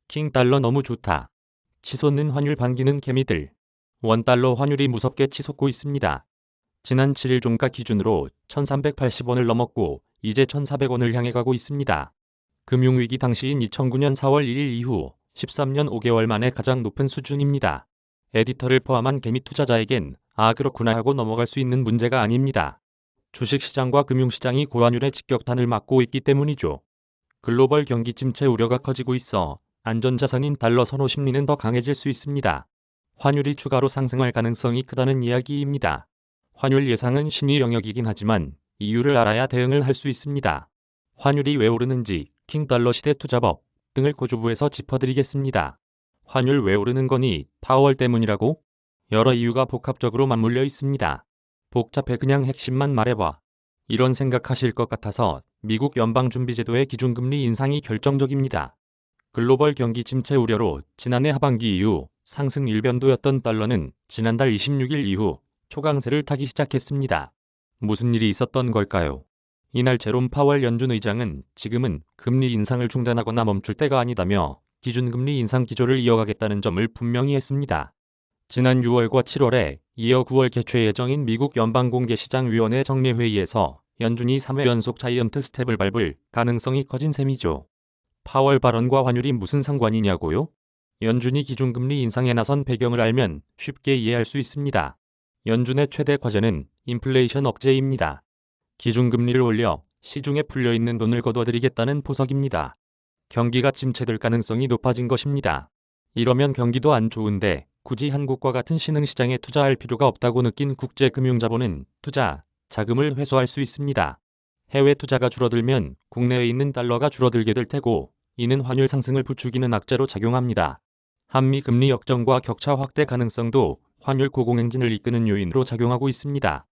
킹달러 너무 좋다. 치솟는 환율 반기는 개미들. 원달러 환율이 무섭게 치솟고 있습니다. 지난 7일 종가 기준으로 1380원을 넘었고 이제 1400원을 향해 가고 있습니다. 금융위기 당시인 2009년 4월 1일 이후 13년 5개월 만에 가장 높은 수준입니다. 에디터를 포함한 개미 투자자에겐 아 그렇구나 하고 넘어갈 수 있는 문제가 아닙니다. 주식시장과 금융시장이 고환율의 직격탄을 맞고 있기 때문이죠. 글로벌 경기 침체 우려가 커지고 있어 안전자산인 달러 선호 심리는 더 강해질 수 있습니다. 환율이 추가로 상승할 가능성이 크다는 이야기입니다. 환율 예상은 신의 영역이긴 하지만 이유를 알아야 대응을 할 수 있습니다. 환율이 왜 오르는지 킹달러 시대 투자법 등을 고주부에서 짚어드리겠습니다. 환율 왜 오르는 거니? 파월 때문이라고? 여러 이유가 복합적으로 맞물려 있습니다. 복잡해 그냥 핵심만 말해봐. 이런 생각하실 것 같아서 미국 연방준비제도의 기준금리 인상이 결정적입니다. 글로벌 경기 침체 우려로 지난해 하반기 이후 상승 일변도였던 달러는 지난달 26일 이후 초강세를 타기 시작했습니다. 무슨 일이 있었던 걸까요? 이날 제롬 파월 연준 의장은 지금은 금리 인상을 중단하거나 멈출 때가 아니다며 기준금리 인상 기조를 이어가겠다는 점을 분명히 했습니다. 지난 6월과 7월에 이어 9월 개최 예정인 미국 연방공개시장위원회 정례회의에서 연준이 3회 연속 자이언트 스텝을 밟을 가능성이 커진 셈이죠. 파월 발언과 환율이 무슨 상관이냐고요? 연준이 기준금리 인상에 나선 배경을 알면 쉽게 이해할 수 있습니다. 연준의 최대 과제는 인플레이션 억제입니다. 기준금리를 올려 시중에 풀려있는 돈을 거둬들이겠다는 포석입니다. 경기가 침체될 가능성이 높아진 것입니다. 이러면 경기도 안 좋은데 굳이 한국과 같은 신흥시장에 투자할 필요가 없다고 느낀 국제금융자본은 투자, 자금을 회수할 수 있습니다. 해외 투자가 줄어들면 국내에 있는 달러가 줄어들게 될 테고 이는 환율 상승을 부추기는 악재로 작용합니다. 한미 금리 역전과 격차 확대 가능성도 환율 고공행진을 이끄는 요인으로 작용하고 있습니다.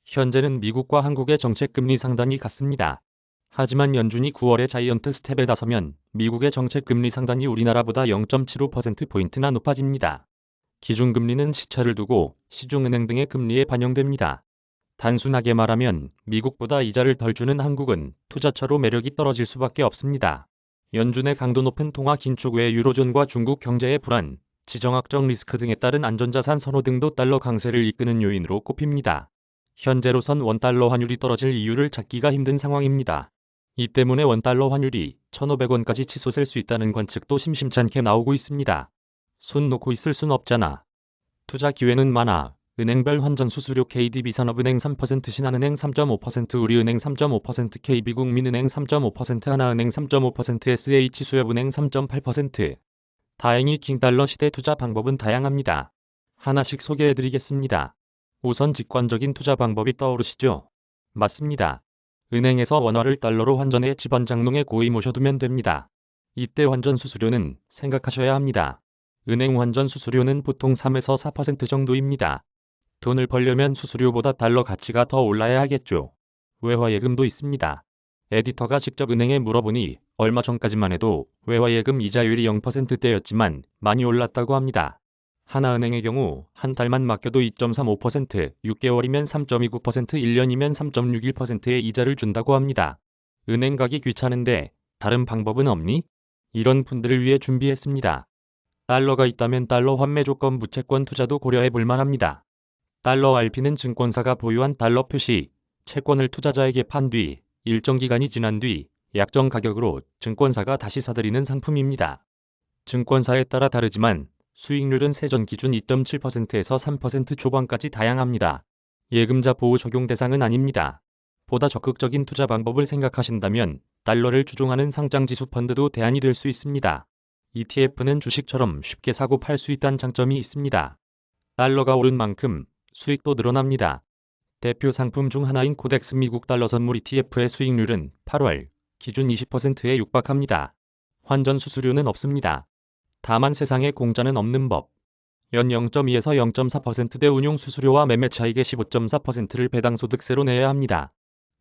현재는 미국과 한국의 정책 금리 상단이 같습니다. 하지만 연준이 9월에 자이언트 스텝에 나서면 미국의 정책 금리 상단이 우리나라보다 0.75%포인트나 높아집니다. 기준금리는 시차를 두고 시중은행 등의 금리에 반영됩니다. 단순하게 말하면 미국보다 이자를 덜 주는 한국은 투자처로 매력이 떨어질 수밖에 없습니다. 연준의 강도 높은 통화 긴축 외 유로존과 중국 경제의 불안, 지정학적 리스크 등에 따른 안전자산 선호 등도 달러 강세를 이끄는 요인으로 꼽힙니다. 현재로선 원달러 환율이 떨어질 이유를 찾기가 힘든 상황입니다. 이 때문에 원달러 환율이 1,500원까지 치솟을 수 있다는 관측도 심심찮게 나오고 있습니다. 손 놓고 있을 순 없잖아. 투자 기회는 많아. 은행별 환전 수수료 KDB산업은행 3%, 신한은행 3.5%, 우리은행 3.5%, KB국민은행 3.5%, 하나은행 3.5%, SH수협은행 3.8%. 다행히 킹달러 시대 투자 방법은 다양합니다. 하나씩 소개해드리겠습니다. 우선 직관적인 투자 방법이 떠오르시죠? 맞습니다. 은행에서 원화를 달러로 환전해 집안 장롱에 고이 모셔두면 됩니다. 이때 환전 수수료는 생각하셔야 합니다. 은행 환전 수수료는 보통 3에서 4% 정도입니다. 돈을 벌려면 수수료보다 달러 가치가 더 올라야 하겠죠. 외화예금도 있습니다. 에디터가 직접 은행에 물어보니 얼마 전까지만 해도 외화예금 이자율이 0%대였지만 많이 올랐다고 합니다. 하나은행의 경우 한 달만 맡겨도 2.35%, 6개월이면 3.29%, 1년이면 3.61%의 이자를 준다고 합니다. 은행 가기 귀찮은데 다른 방법은 없니? 이런 분들을 위해 준비했습니다. 달러가 있다면 달러 환매 조건 무채권 투자도 고려해 볼 만합니다. 달러 RP는 증권사가 보유한 달러 표시, 채권을 투자자에게 판 뒤 일정 기간이 지난 뒤 약정 가격으로 증권사가 다시 사들이는 상품입니다. 증권사에 따라 다르지만 수익률은 세전 기준 2.7%에서 3% 초반까지 다양합니다. 예금자 보호 적용 대상은 아닙니다. 보다 적극적인 투자 방법을 생각하신다면 달러를 추종하는 상장지수 펀드도 대안이 될 수 있습니다. ETF는 주식처럼 쉽게 사고 팔 수 있다는 장점이 있습니다. 달러가 오른 만큼 수익도 늘어납니다. 대표 상품 중 하나인 코덱스 미국 달러 선물 ETF의 수익률은 8월 기준 20%에 육박합니다. 환전 수수료는 없습니다. 다만 세상에 공짜는 없는 법. 연 0.2에서 0.4%대 운용 수수료와 매매 차익의 15.4%를 배당소득세로 내야 합니다.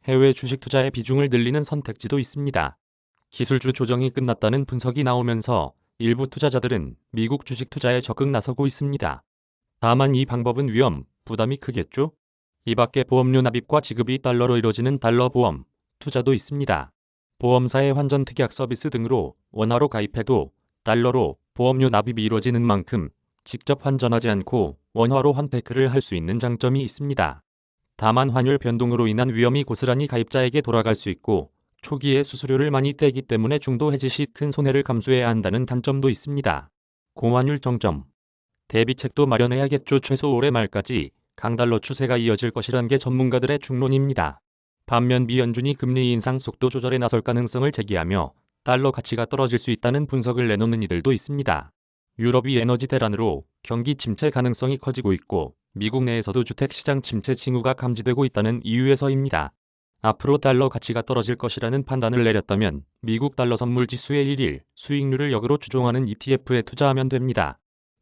해외 주식 투자의 비중을 늘리는 선택지도 있습니다. 기술주 조정이 끝났다는 분석이 나오면서 일부 투자자들은 미국 주식 투자에 적극 나서고 있습니다. 다만 이 방법은 위험, 부담이 크겠죠? 이 밖에 보험료 납입과 지급이 달러로 이뤄지는 달러 보험, 투자도 있습니다. 보험사의 환전 특약 서비스 등으로 원화로 가입해도 달러로 보험료 납입이 이루어지는 만큼 직접 환전하지 않고 원화로 환테크를 할 수 있는 장점이 있습니다. 다만 환율 변동으로 인한 위험이 고스란히 가입자에게 돌아갈 수 있고 초기에 수수료를 많이 떼기 때문에 중도 해지 시 큰 손해를 감수해야 한다는 단점도 있습니다. 고환율 정점. 대비책도 마련해야겠죠. 최소 올해 말까지 강달러 추세가 이어질 것이란 게 전문가들의 중론입니다. 반면 미 연준이 금리 인상 속도 조절에 나설 가능성을 제기하며 달러 가치가 떨어질 수 있다는 분석을 내놓는 이들도 있습니다. 유럽이 에너지 대란으로 경기 침체 가능성이 커지고 있고 미국 내에서도 주택시장 침체 징후가 감지되고 있다는 이유에서입니다. 앞으로 달러 가치가 떨어질 것이라는 판단을 내렸다면 미국 달러 선물 지수의 1일 수익률을 역으로 추종하는 ETF에 투자하면 됩니다.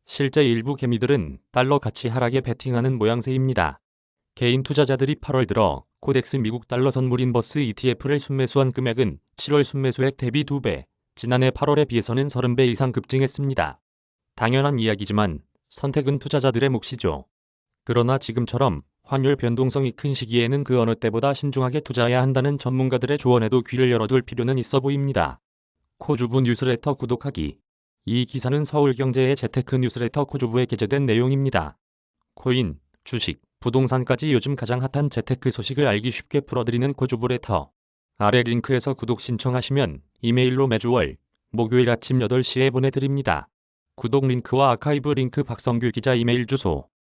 실제 일부 개미들은 달러 가치 하락에 베팅하는 모양새입니다. 개인 투자자들이 8월 들어 코덱스 미국 달러 선물 인버스 ETF를 순매수한 금액은 7월 순매수액 대비 2배, 지난해 8월에 비해서는 30배 이상 급증했습니다. 당연한 이야기지만 선택은 투자자들의 몫이죠. 그러나 지금처럼 환율 변동성이 큰 시기에는 그 어느 때보다 신중하게 투자해야 한다는 전문가들의 조언에도 귀를 열어둘 필요는 있어 보입니다. 코주부 뉴스레터 구독하기. 이 기사는 서울경제의 재테크 뉴스레터 코주부에 게재된 내용입니다. 코인, 주식, 부동산까지 요즘 가장 핫한 재테크 소식을 알기 쉽게 풀어드리는 코주부 레터. 아래 링크에서 구독 신청하시면 이메일로 매주 월, 목요일 아침 8시에 보내드립니다. 구독 링크와 아카이브 링크 박성규 기자 이메일 주소